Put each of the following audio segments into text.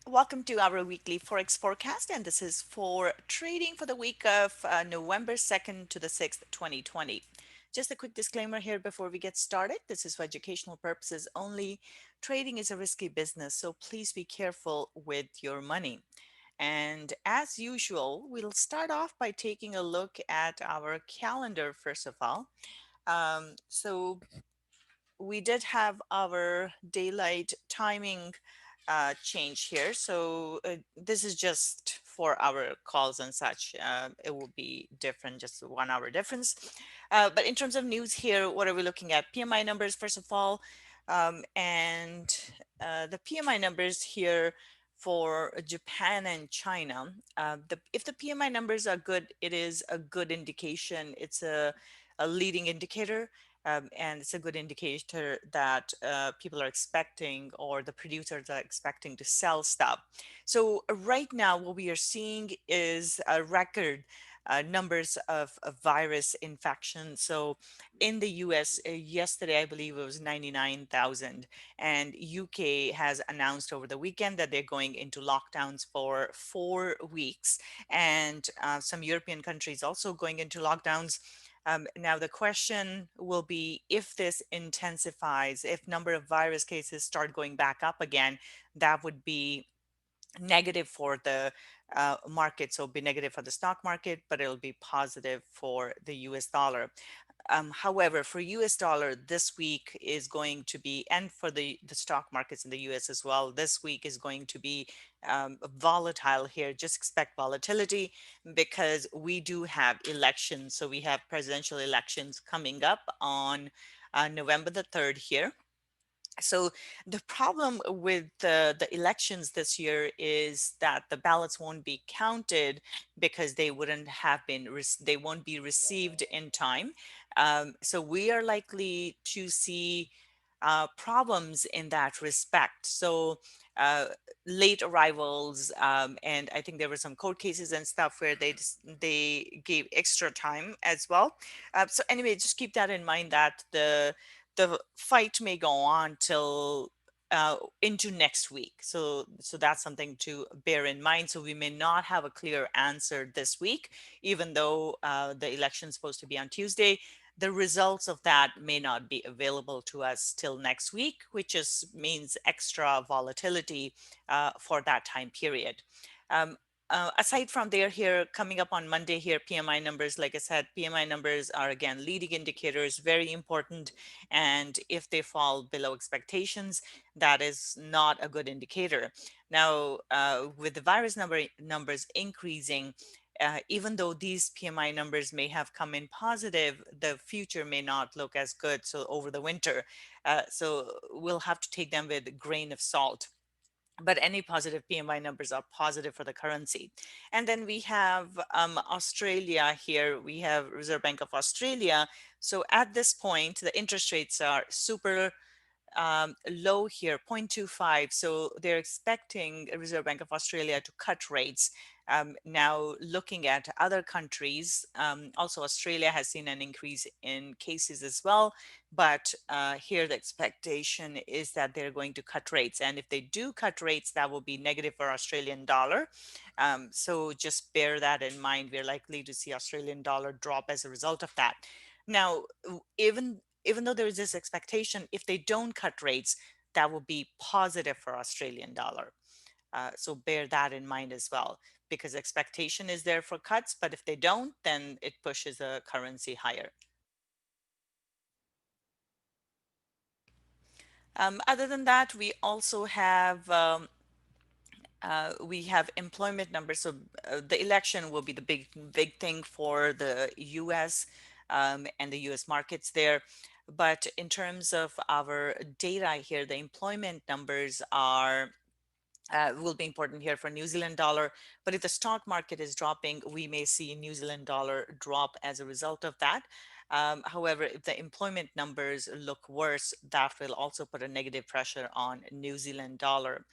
Welcome to our weekly Forex forecast, and this is for trading for the week of November 2nd to the 6th, 2020. Just a quick disclaimer here before we get started. This is for educational purposes only. Trading is a risky business, so please be careful with your money. And as usual, we'll start off by taking a look at our calendar first of all. So we did have our daylight timing change here. So this is just for our calls and such. It will be different, just 1 hour difference. But in terms of news here, what are we looking at? PMI numbers, first of all. And the PMI numbers here for Japan and China. If the PMI numbers are good, it is a good indication. It's a leading indicator, and it's a good indicator that people are expecting, or the producers are expecting, to sell stuff. So right now what we are seeing is a record numbers of virus infection. So in the US yesterday, I believe it was 99,000, and UK has announced over the weekend that they're going into lockdowns for 4 weeks, and some European countries also going into lockdowns. Now the question will be, if this intensifies, if number of virus cases start going back up again, that would be negative for the market. So it'll be negative for the stock market, but it'll be positive for the US dollar. However, for US dollar, this week is going to be, and for the stock markets in the US as well, this week is going to be volatile here. Just expect volatility because we do have elections. So we have presidential elections coming up on November the 3rd here. So the problem with the elections this year is that the ballots won't be counted because they wouldn't have been, they won't be received in time. So we are likely to see problems in that respect. So uh, late arrivals, and I think there were some court cases and stuff where they gave extra time as well. So anyway, just keep that in mind, that the fight may go on till into next week. So that's something to bear in mind. So we may not have a clear answer this week, even though the election is supposed to be on Tuesday. The results of that may not be available to us till next week, which just means extra volatility for that time period. Um, Aside from there, here coming up on Monday here, PMI numbers, like I said, PMI numbers are again leading indicators, very important. And if they fall below expectations, that is not a good indicator. Now, with the virus numbers increasing, even though these PMI numbers may have come in positive, the future may not look as good. So over the winter, so we'll have to take them with a grain of salt. But any positive PMI numbers are positive for the currency. And then we have Australia here. We have Reserve Bank of Australia. So at this point, the interest rates are super low here, 0.25. So they're expecting Reserve Bank of Australia to cut rates. Now, looking at other countries, also Australia has seen an increase in cases as well. But here the expectation is that they're going to cut rates. And if they do cut rates, that will be negative for Australian dollar. So just bear that in mind. We're likely to see Australian dollar drop as a result of that. Now, even though there is this expectation, if they don't cut rates, that will be positive for Australian dollar. So bear that in mind as well, because expectation is there for cuts, but if they don't, then it pushes the currency higher. Other than that, we have employment numbers. So the election will be the big thing for the U.S. And the U.S. markets there. But in terms of our data here, the employment numbers are will be important here for New Zealand dollar. But if the stock market is dropping, we may see New Zealand dollar drop as a result of that. However, if the employment numbers look worse, that will also put a negative pressure on New Zealand dollar.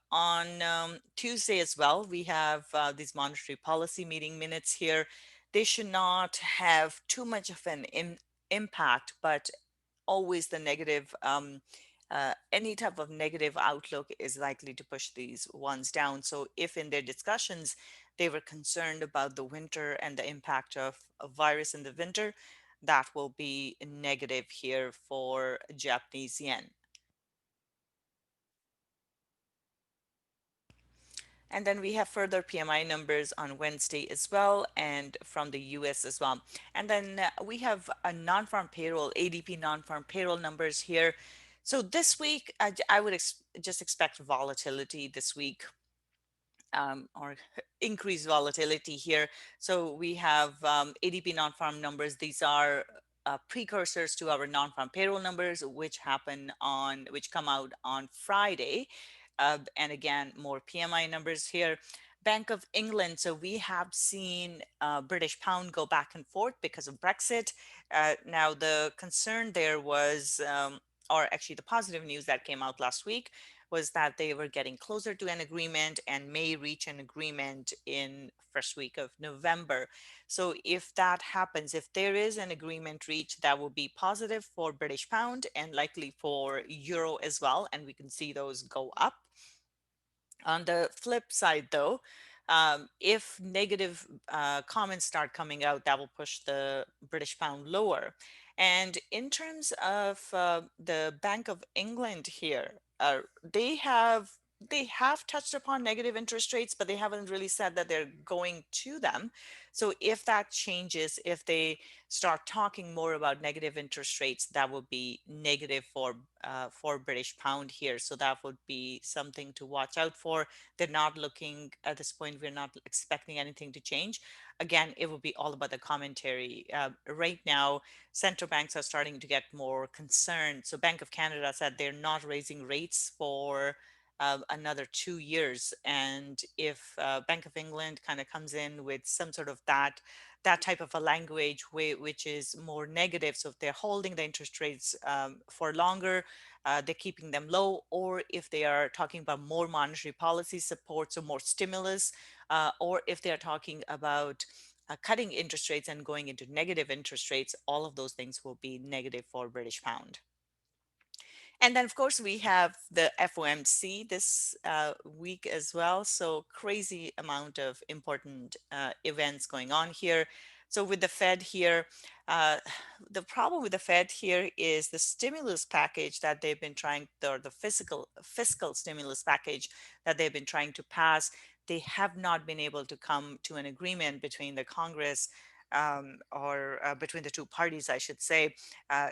On Tuesday as well, we have these monetary policy meeting minutes here. They should not have too much of an impact, but always the negative any type of negative outlook is likely to push these ones down. So if in their discussions they were concerned about the winter and the impact of a virus in the winter, that will be negative here for Japanese yen. And then we have further PMI numbers on Wednesday as well, and from the US as well. And then we have a non-farm payroll, ADP non-farm payroll numbers here. So this week, I would just expect volatility this week, or increased volatility here. So we have ADP non-farm numbers. These are precursors to our non-farm payroll numbers, which come out on Friday. And again, more PMI numbers here. Bank of England. So we have seen British pound go back and forth because of Brexit. Now the concern there was, or actually the positive news that came out last week, was that they were getting closer to an agreement and may reach an agreement in first week of November. So if that happens, if there is an agreement reached, that will be positive for British pound and likely for euro as well, and we can see those go up. On the flip side, though, if negative comments start coming out, that will push the British pound lower. And in terms of the Bank of England here, they have touched upon negative interest rates, but they haven't really said that they're going to them. So if that changes, if they start talking more about negative interest rates, that would be negative for British pound here. So that would be something to watch out for. They're not looking at this point. We're not expecting anything to change. Again, it will be all about the commentary. Right now, central banks are starting to get more concerned. So Bank of Canada said they're not raising rates for another 2 years. And if Bank of England kind of comes in with some sort of that type of a language which is more negative, so if they're holding the interest rates for longer, they're keeping them low, or if they are talking about more monetary policy support, so more stimulus, or if they're talking about cutting interest rates and going into negative interest rates, all of those things will be negative for British pound. And then, of course, we have the FOMC this week as well. So crazy amount of important events going on here. So with the Fed here, uh, the problem with the Fed here is the stimulus package that they've been trying, or the fiscal stimulus package that they've been trying to pass. They have not been able to come to an agreement between the Congress, or between the two parties, I should say,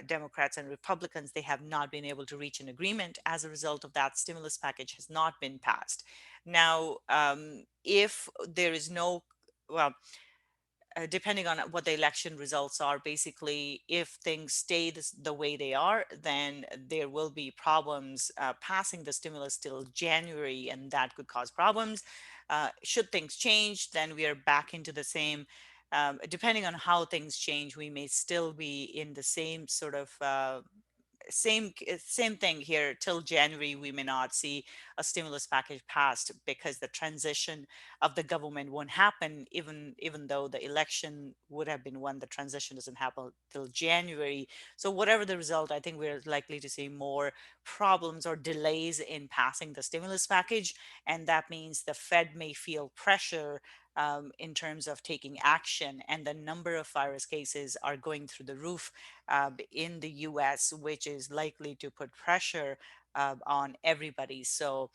Democrats and Republicans. They have not been able to reach an agreement. As a result of that, stimulus package has not been passed. Now, if there is no, well, depending on what the election results are, basically, if things stay the way they are, then there will be problems passing the stimulus till January, and that could cause problems. Should things change, then we are back into the same. Depending on how things change, we may still be in the same sort of same thing here till January. We may not see a stimulus package passed because the transition of the government won't happen, even though the election would have been won. The transition doesn't happen till January. So whatever the result, I think we're likely to see more problems or delays in passing the stimulus package, and that means the Fed may feel pressure in terms of taking action, and the number of virus cases are going through the roof in the US, which is likely to put pressure on everybody. So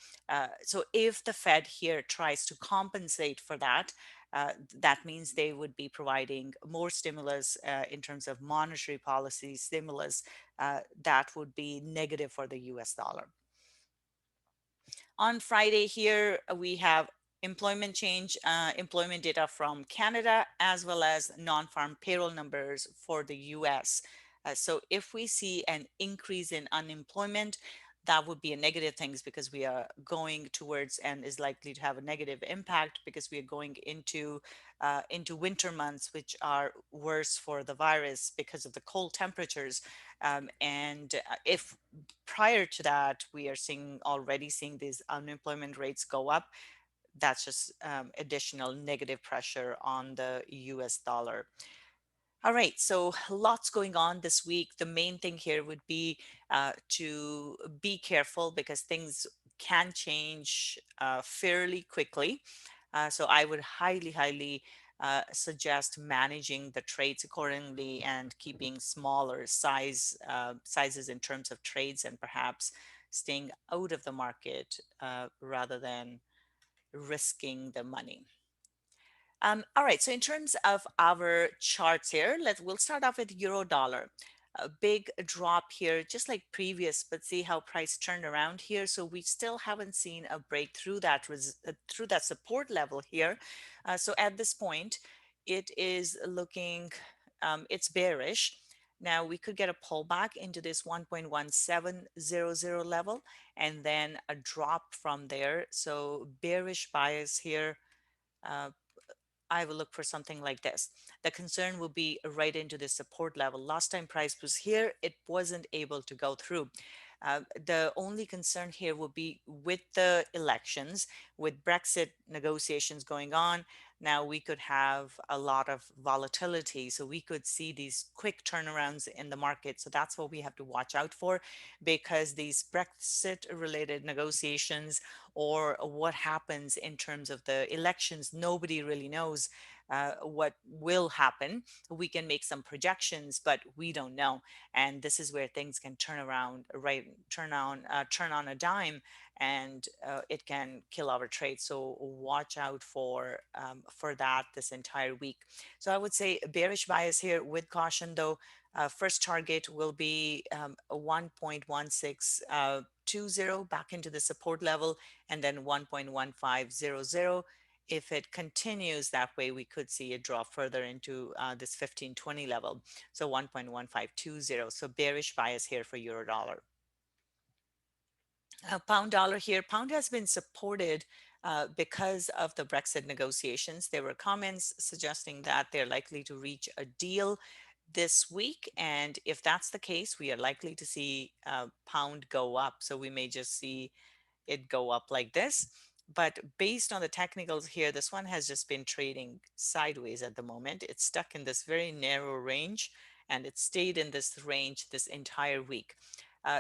if the Fed here tries to compensate for that, that means they would be providing more stimulus in terms of monetary policy stimulus. That would be negative for the US dollar. On Friday here, we have employment data from Canada, as well as non-farm payroll numbers for the US. So if we see an increase in unemployment, that would be a negative thing, because we are going towards, and is likely to have a negative impact, because we are going into winter months, which are worse for the virus because of the cold temperatures. And if prior to that, we are already seeing these unemployment rates go up, that's just additional negative pressure on the US dollar. All right, so lots going on this week. The main thing here would be to be careful because things can change fairly quickly. So I would highly suggest managing the trades accordingly and keeping smaller sizes in terms of trades and perhaps staying out of the market rather than risking the money. All right, so in terms of our charts here, we'll start off with euro dollar. A big drop here, just like previous, but see how price turned around here. So we still haven't seen a break through through that support level here. So at this point, it is looking, it's bearish. Now we could get a pullback into this 1.1700 level and then a drop from there. So bearish bias here. Uh, I will look for something like this. The concern will be right into the support level. Last time price was here, it wasn't able to go through. The only concern here will be with the elections, with Brexit negotiations going on. Now we could have a lot of volatility. So we could see these quick turnarounds in the market. So that's what we have to watch out for, because these Brexit related negotiations or what happens in terms of the elections, nobody really knows what will happen. We can make some projections, but we don't know. And this is where things can turn around, right? Turn on a dime, and it can kill our trade. So watch out for that this entire week. So I would say bearish bias here with caution, though. First target will be 1.1620 back into the support level, and then 1.1500. If it continues that way, we could see it drop further into this 1520 level. So 1.1520. So bearish bias here for euro dollar. Pound dollar here. Pound has been supported because of the Brexit negotiations. There were comments suggesting that they're likely to reach a deal this week. And if that's the case, we are likely to see pound go up. So we may just see it go up like this. But based on the technicals here, this one has just been trading sideways at the moment. It's stuck in this very narrow range, and it stayed in this range this entire week.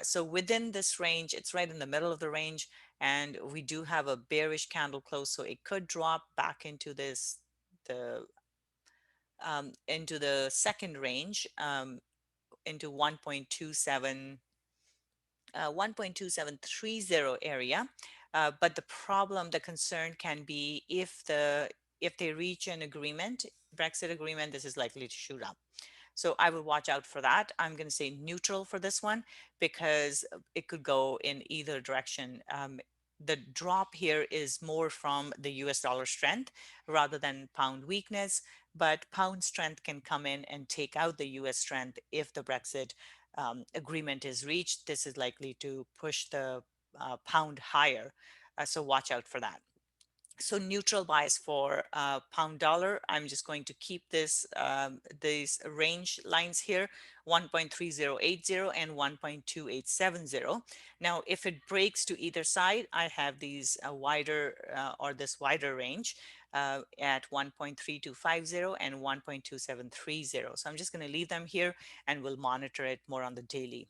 So within this range, it's right in the middle of the range, and we do have a bearish candle close, so it could drop back into the into the second range, into 1.2730 area. But the problem, the concern can be if they reach an agreement, Brexit agreement, this is likely to shoot up. So I would watch out for that. I'm going to say neutral for this one because it could go in either direction. The drop here is more from the US dollar strength rather than pound weakness, but pound strength can come in and take out the US strength if the Brexit agreement is reached. This is likely to push the pound higher. So watch out for that. So neutral bias for pound dollar. I'm just going to keep these range lines here, 1.3080 and 1.2870. Now, if it breaks to either side, I have these wider or this wider range at 1.3250 and 1.2730. So I'm just going to leave them here and we'll monitor it more on the daily.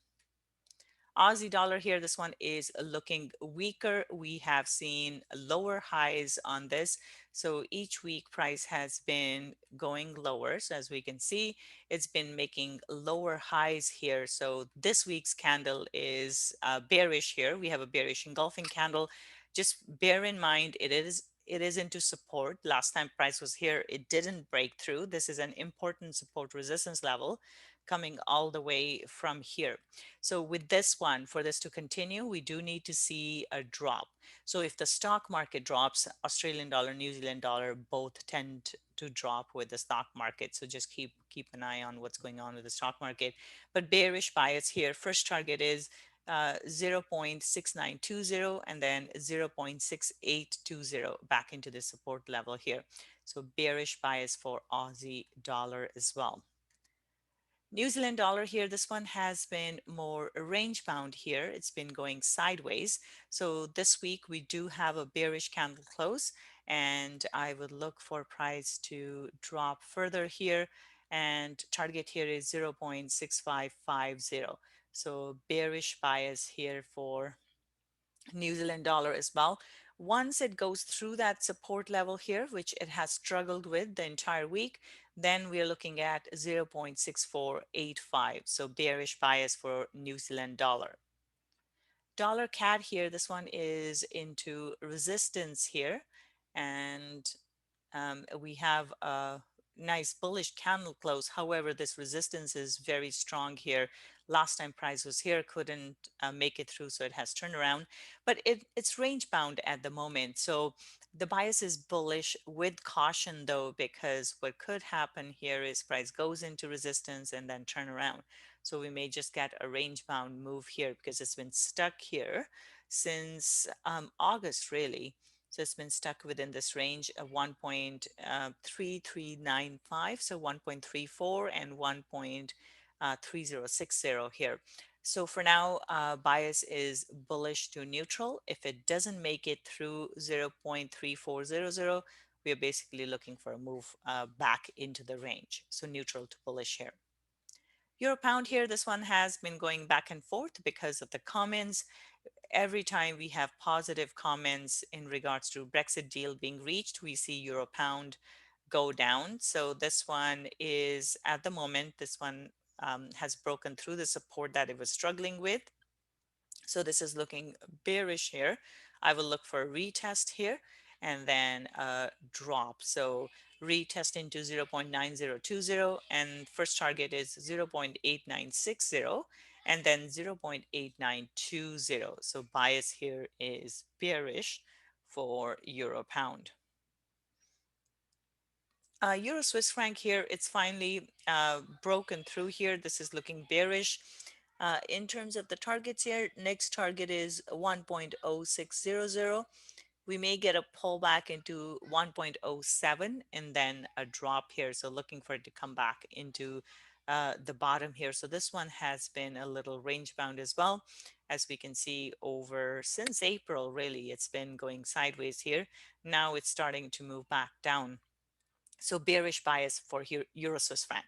Aussie dollar here, this one is looking weaker. We have seen lower highs on this. So each week price has been going lower. So as we can see, it's been making lower highs here. So this week's candle is bearish here. We have a bearish engulfing candle. Just bear in mind, it is into support. Last time price was here, it didn't break through. This is an important support resistance level coming all the way from here. So with this one, for this to continue, we do need to see a drop. So if the stock market drops, Australian dollar, New Zealand dollar both tend to drop with the stock market. So just keep an eye on what's going on with the stock market. But bearish bias here. First target is 0.6920 and then 0.6820 back into the support level here. So bearish bias for Aussie dollar as well. New Zealand dollar here, this one has been more range bound here. It's been going sideways. So this week we do have a bearish candle close, and I would look for price to drop further here and target here is 0.6550. So bearish bias here for New Zealand dollar as well. Once it goes through that support level here, which it has struggled with the entire week, then we're looking at 0.6485. So bearish bias for New Zealand dollar. Dollar CAD here, this one is into resistance here. And we have a nice bullish candle close. However, this resistance is very strong here. Last time price was here, couldn't make it through, so it has turned around. But it's range bound at the moment. So the bias is bullish with caution though, because what could happen here is price goes into resistance and then turn around. So we may just get a range bound move here because it's been stuck here since August really. So it's been stuck within this range of 1.3395, so 1.34 and 1.3060 here. So for now, bias is bullish to neutral. If it doesn't make it through 0.3400, we are basically looking for a move back into the range. So neutral to bullish here. Euro pound here, this one has been going back and forth because of the comments. Every time we have positive comments in regards to Brexit deal being reached, we see euro pound go down. So this one is at the moment, this one has broken through the support that it was struggling with. So this is looking bearish here. I will look for a retest here and then a drop. So retest into 0.9020 and first target is 0.8960 and then 0.8920. So bias here is bearish for euro pound. Euro Swiss franc here, it's finally broken through here. This is looking bearish. In terms of the targets here, next target is 1.0600. We may get a pullback into 1.07 and then a drop here. So looking for it to come back into the bottom here. So this one has been a little range bound as well. As we can see over since April, really, it's been going sideways here. Now it's starting to move back down. So bearish bias for Euro Swiss franc.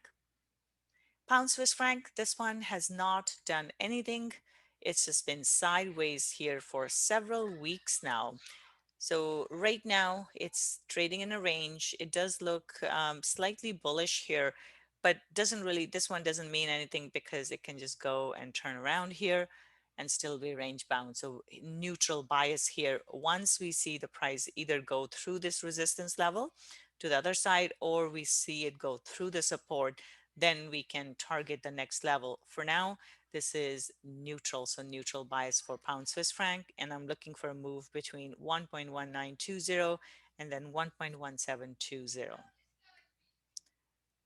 Pound Swiss franc, this one has not done anything. It's just been sideways here for several weeks now. So right now it's trading in a range. It does look slightly bullish here, but doesn't really, this one doesn't mean anything because it can just go and turn around here and still be range bound. So neutral bias here. Once we see the price either go through this resistance level to the other side, or we see it go through the support, then we can target the next level. For now, this is neutral, so neutral bias for pound Swiss franc, and I'm looking for a move between 1.1920 and then 1.1720.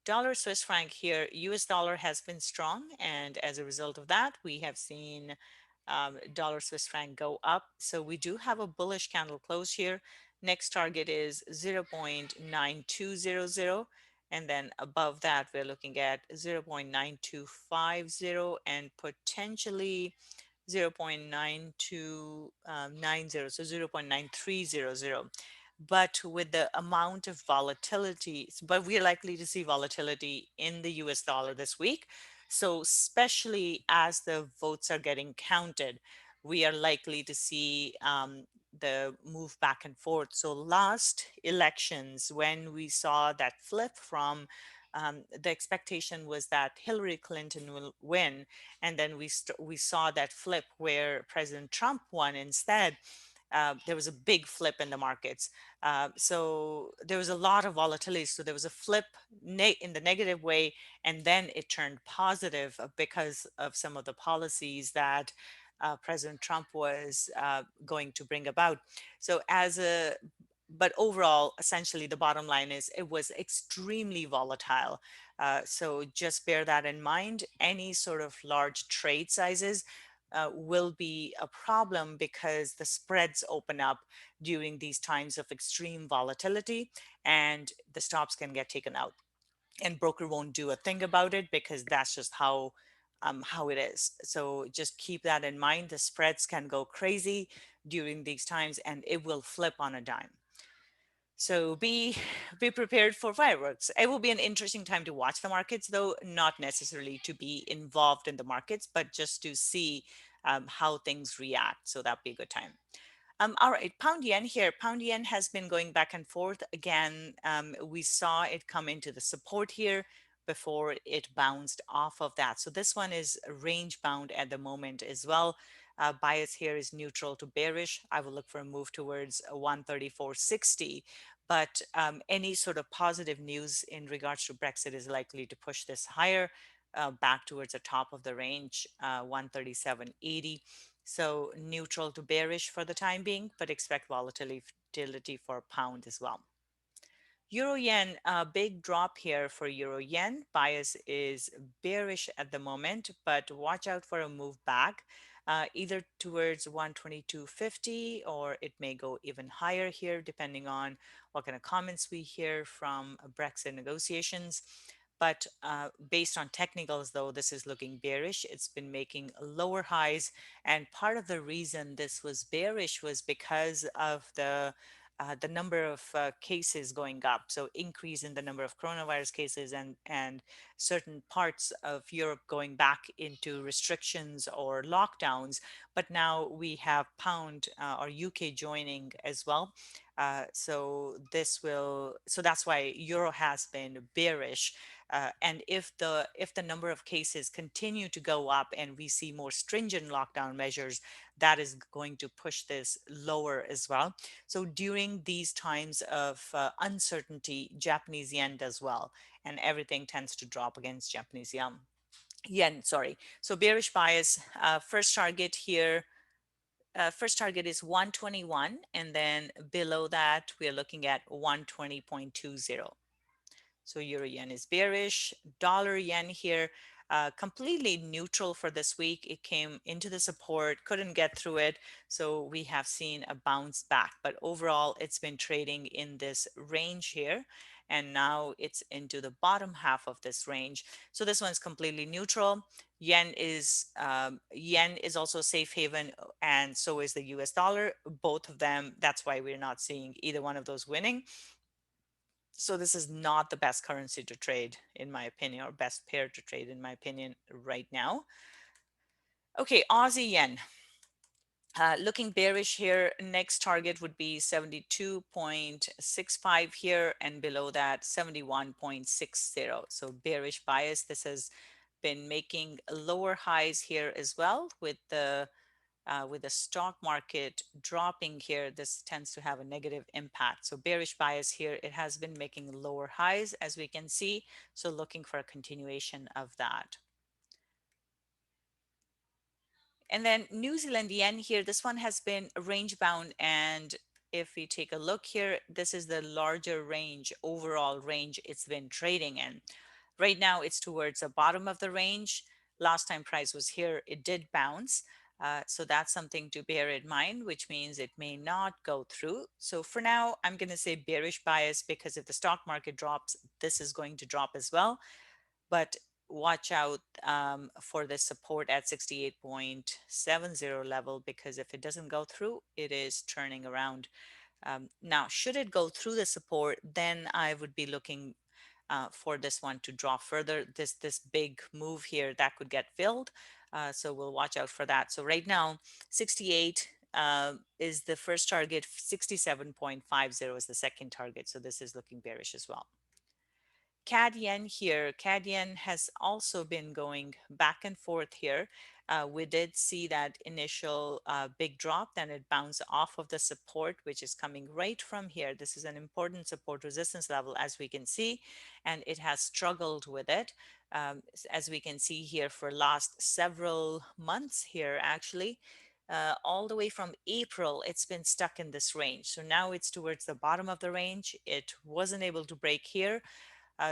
Dollar Swiss franc here, US dollar has been strong, and as a result of that, we have seen dollar Swiss franc go up. So we do have a bullish candle close here. Next target is 0.9200. And then above that, we're looking at 0.9250 and potentially 0.9290, so 0.9300. But with the amount of volatility, but we're likely to see volatility in the US dollar this week. So especially as the votes are getting counted, we are likely to see the move back and forth. So last elections, when we saw that flip from the expectation was that Hillary Clinton will win, and then we saw that flip where President Trump won instead. There was a big flip in the markets. So there was a lot of volatility. So there was a flip in the negative way, and then it turned positive because of some of the policies that President Trump was going to bring about. So but overall, essentially, the bottom line is it was extremely volatile. So just bear that in mind. Any sort of large trade sizes will be a problem because the spreads open up during these times of extreme volatility and the stops can get taken out. And broker won't do a thing about it because that's just how it is. So just keep that in mind. The spreads can go crazy during these times and it will flip on a dime. So be prepared for fireworks. It will be an interesting time to watch the markets, though not necessarily to be involved in the markets, but just to see how things react. So that'd be a good time. All right, pound yen here. Pound yen has been going back and forth. Again, we saw it come into the support here before it bounced off of that. So this one is range bound at the moment as well. Bias here is neutral to bearish. I will look for a move towards 134.60. But any sort of positive news in regards to Brexit is likely to push this higher back towards the top of the range, 137.80. So neutral to bearish for the time being, but expect volatility for pound as well. Euro yen, a big drop here for euro yen. Bias is bearish at the moment, but watch out for a move back, either towards 122.50 or it may go even higher here, depending on what kind of comments we hear from Brexit negotiations. But based on technicals, though, this is looking bearish. It's been making lower highs. And part of the reason this was bearish was because of the number of cases going up, so increase in the number of coronavirus cases and certain parts of Europe going back into restrictions or lockdowns. But now we have pound or UK joining as well. So that's why euro has been bearish. And if the number of cases continue to go up and we see more stringent lockdown measures, that is going to push this lower as well. So during these times of uncertainty, Japanese yen does well, and everything tends to drop against Japanese yen. Sorry. So bearish bias, first target here. First target is 121, and then below that, we are looking at 120.20. So euro yen is bearish. Dollar yen here, completely neutral for this week. It came into the support, couldn't get through it. So we have seen a bounce back. But overall, it's been trading in this range here. And now it's into the bottom half of this range. So this one's completely neutral. Yen is also a safe haven, and so is the US dollar. Both of them, that's why we're not seeing either one of those winning. So this is not the best currency to trade, in my opinion, or best pair to trade, in my opinion, right now. Okay, Aussie yen. Looking bearish here, next target would be 72.65 here, and below that 71.60. So bearish bias. This has been making lower highs here as well with the stock market dropping here. This tends to have a negative impact. So bearish bias here, it has been making lower highs as we can see. So looking for a continuation of that. And then New Zealand yen here, this one has been range bound. And if we take a look here, this is the larger range, overall range it's been trading in. Right now it's towards the bottom of the range. Last time price was here, it did bounce. So that's something to bear in mind, which means it may not go through. So for now, I'm going to say bearish bias, because if the stock market drops, this is going to drop as well. But watch out for the support at 68.70 level, because if it doesn't go through, it is turning around. Now, should it go through the support, then I would be looking for this one to drop further. This big move here that could get filled. So we'll watch out for that. So right now, 68 is the first target, 67.50 is the second target. So this is looking bearish as well. CAD yen here. CAD yen has also been going back and forth here. We did see that initial big drop, then it bounced off of the support, which is coming right from here. This is an important support resistance level, as we can see, and it has struggled with it. As we can see here for last several months here, actually, all the way from April, it's been stuck in this range. So now it's towards the bottom of the range. It wasn't able to break here.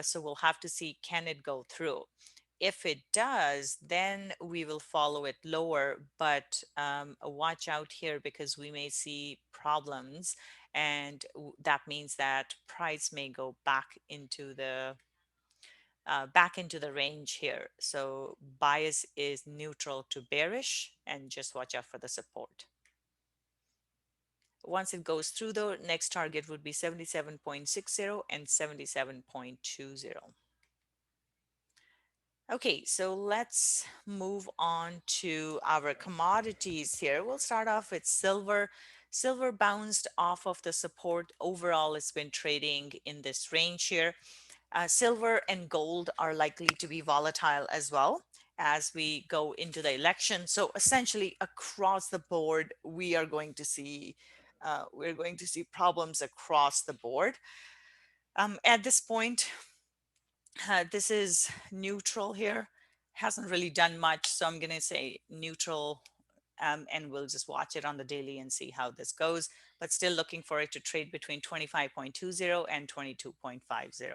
So we'll have to see, can it go through? If it does, then we will follow it lower, but watch out here, because we may see problems, and that means that price may go back into the range here. So bias is neutral to bearish, and just watch out for the support. Once it goes through, the next target would be 77.60 and 77.20. Okay, so let's move on to our commodities here. We'll start off with silver. Silver bounced off of the support. Overall, it's been trading in this range here. Silver and gold are likely to be volatile as well as we go into the election. So essentially, across the board, we're going to see problems across the board. At this point, this is neutral here. Hasn't really done much, so I'm going to say neutral, and we'll just watch it on the daily and see how this goes. But still looking for it to trade between 25.20 and 22.50.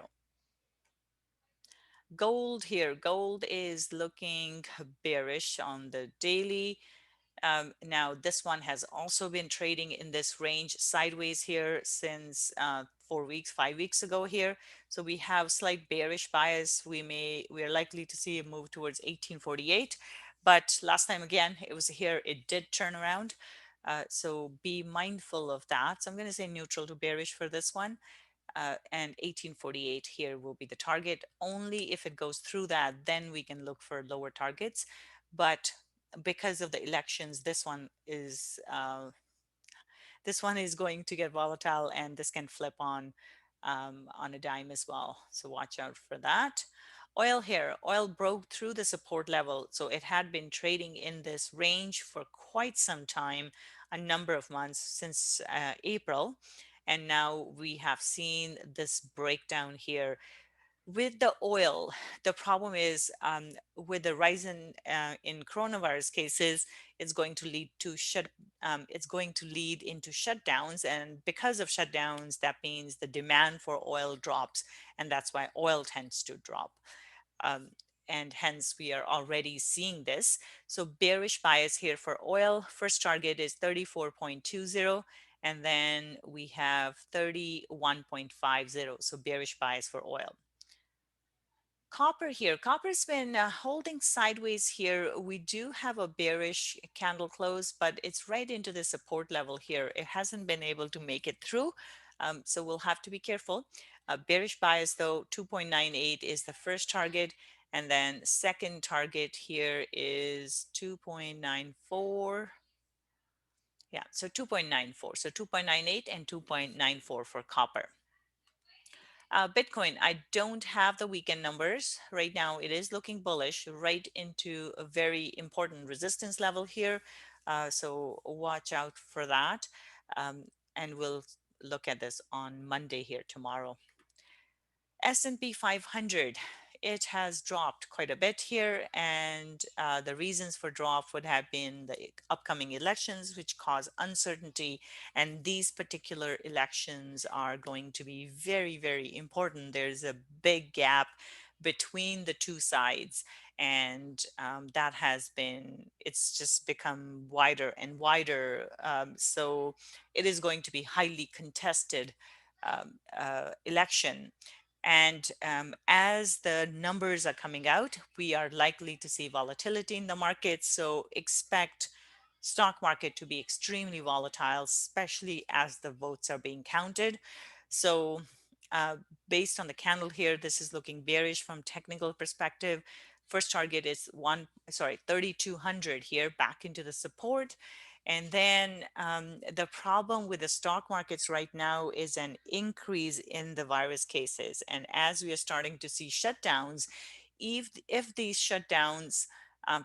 Gold here. Gold is looking bearish on the daily. Now, this one has also been trading in this range sideways here since 4 weeks, 5 weeks ago here. So we have slight bearish bias. We are likely to see a move towards 1848. But last time again, it was here, it did turn around. So be mindful of that. So I'm going to say neutral to bearish for this one. And 1848 here will be the target. Only if it goes through that, then we can look for lower targets. But because of the elections, this one is going to get volatile, and this can flip on a dime as well. So watch out for that. Oil here, oil broke through the support level. So it had been trading in this range for quite some time, a number of months since April. And now we have seen this breakdown here with the oil. The problem is with the rise in coronavirus cases, it's going to lead to it's going to lead into shutdowns, and because of shutdowns, that means the demand for oil drops, and that's why oil tends to drop. Um, and hence we are already seeing this. So bearish bias here for oil. First target is 34.20, and then we have 31.50. So bearish bias for oil. Copper here. Copper's been holding sideways here. We do have a bearish candle close, but it's right into the support level here. It hasn't been able to make it through. So we'll have to be careful. Bearish bias though, 2.98 is the first target. And then second target here is 2.94. Yeah, so 2.94. So 2.98 and 2.94 for copper. Bitcoin, I don't have the weekend numbers. Right now, it is looking bullish right into a very important resistance level here. So watch out for that. And we'll look at this on Monday here tomorrow. S&P 500, it has dropped quite a bit here, and the reasons for drop would have been the upcoming elections, which cause uncertainty, and these particular elections are going to be very, very important. There's a big gap between the two sides, and it's just become wider and wider. So it is going to be highly contested election. And as the numbers are coming out, we are likely to see volatility in the market. So expect stock market to be extremely volatile, especially as the votes are being counted. So uh, based on the candle here, this is looking bearish from technical perspective. First target is 3,200 here, back into the support. And then the problem with the stock markets right now is an increase in the virus cases. And as we are starting to see shutdowns, if these shutdowns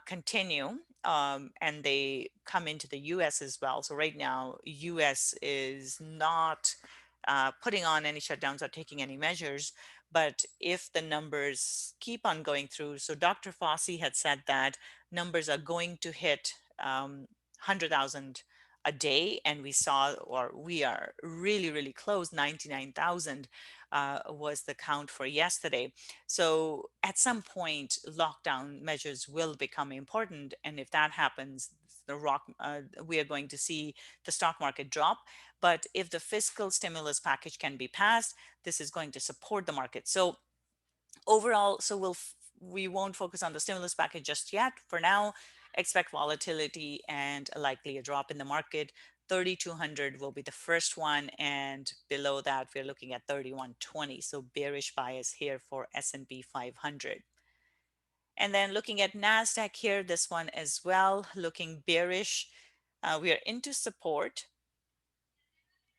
continue, and they come into the US as well. So right now, US is not putting on any shutdowns or taking any measures. But if the numbers keep on going through, so Dr. Fossey had said that numbers are going to hit 100,000 a day, and we are really, really close. 99,000 was the count for yesterday. So at some point, lockdown measures will become important, and if that happens, we are going to see the stock market drop. But if the fiscal stimulus package can be passed, this is going to support the market. So overall, we won't focus on the stimulus package just yet. For now, expect volatility and likely a drop in the market. 3,200 will be the first one, and below that we're looking at 3,120. So bearish bias here for S&P 500. And then looking at Nasdaq here, this one as well looking bearish. We are into support,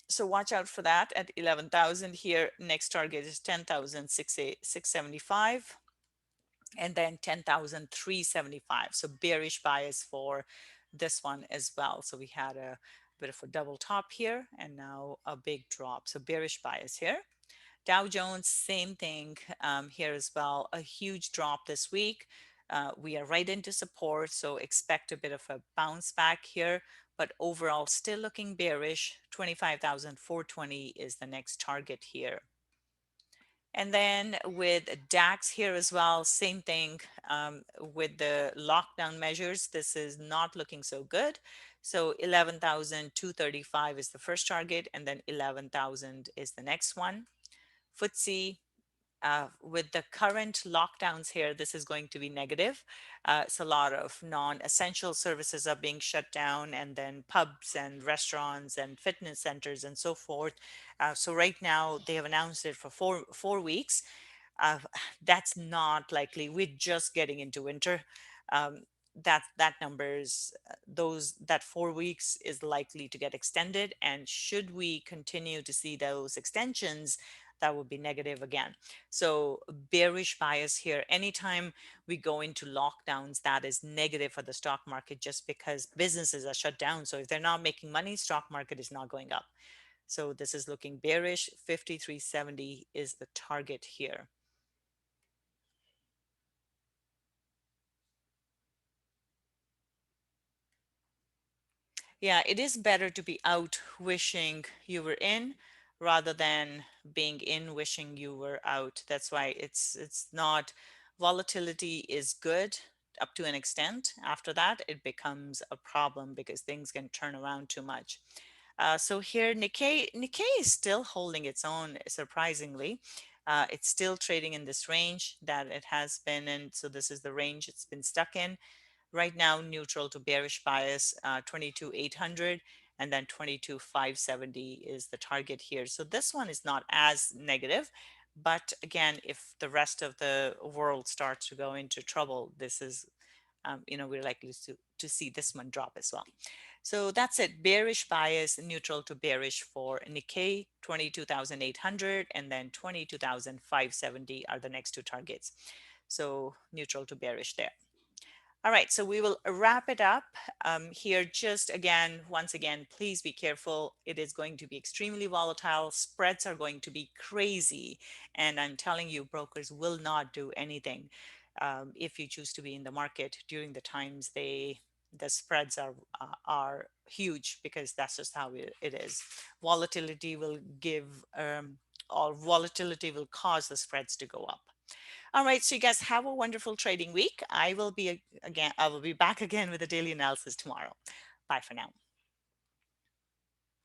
so watch out for that at 11,000 here. Next target is 10,675 and then 10,375. So bearish bias for this one as well. So we had a bit of a double top here and now a big drop. So bearish bias here. Dow Jones, same thing here as well. A huge drop this week. We are right into support, so expect a bit of a bounce back here, but overall still looking bearish. 25,420 is the next target here. And then with DAX here as well, same thing with the lockdown measures. This is not looking so good. So 11,235 is the first target, and then 11,000 is the next one. FTSE, with the current lockdowns here, this is going to be negative. It's a lot of non-essential services are being shut down, and then pubs and restaurants and fitness centers and so forth. So right now they have announced it for four weeks. Uh, that's not likely. We're just getting into winter. Um, that numbers those that 4 weeks is likely to get extended, and should we continue to see those extensions, that would be negative again. So bearish bias here. Anytime we go into lockdowns, that is negative for the stock market, just because businesses are shut down. So if they're not making money, stock market is not going up. So this is looking bearish. 5370 is the target here. Yeah, it is better to be out wishing you were in rather than being in wishing you were out. That's why it's not, volatility is good up to an extent. After that, it becomes a problem because things can turn around too much. So here, Nikkei is still holding its own, surprisingly. It's still trading in this range that it has been in. So this is the range it's been stuck in. Right now, neutral to bearish bias, 22,800, and then 22,570 is the target here. So this one is not as negative, but again, if the rest of the world starts to go into trouble, this is, we're likely to see this one drop as well. So that's it. Bearish bias, neutral to bearish for Nikkei, 22,800, and then 22,570 are the next two targets. So neutral to bearish there. All right, so we will wrap it up here. Just again, once again, please be careful. It is going to be extremely volatile. Spreads are going to be crazy. And I'm telling you, brokers will not do anything if you choose to be in the market during the times the spreads are huge, because that's just how it is. Volatility will give, or volatility will cause the spreads to go up. All right, so you guys have a wonderful trading week. I will be back again with a daily analysis tomorrow. Bye for now.